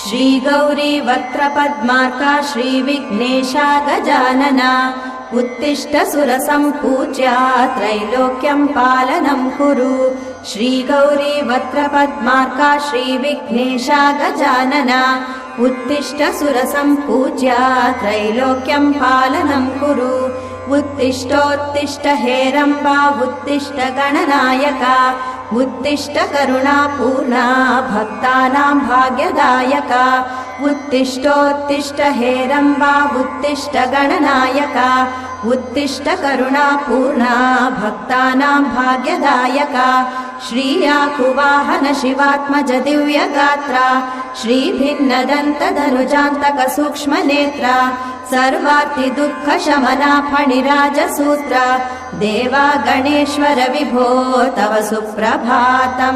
श्री गौरी वक्त्रपद्मार्का श्रीविघ्नेशा गजानना उत्तिष्ठ सुरसम्पूज्या त्रैलोक्यं पालनं कुरु। श्री गौरी वक्त्रपद्मार्का श्रीविघ्नेशा गजानना उत्तिष्ठ सुरसम्पूज्या त्रैलोक्यं पालनं कुरु। उत्तिष्ठोत्तिष्ठ हेरम्बा उत्तिष्ठ गणनायका उत्तिष्ठ करुणापूर्णा भक्तानां भाग्यदायका। उत्तिष्ठोत्तिष्ठ हेरम्बा उत्तिष्ठ गणनायका उत्तिष्ठ करुणापूर्णा भक्तानां भाग्यदायका। श्रीयाकुवाहन शिवात्मज दिव्यगात्रा श्रीभिन्नदन्तधनुजान्तक सूक्ष्मनेत्रा सर्वार्ति दुःख शमना फणिराजसूत्रा देवा गणेश्वर विभो तव सुप्रभातम्।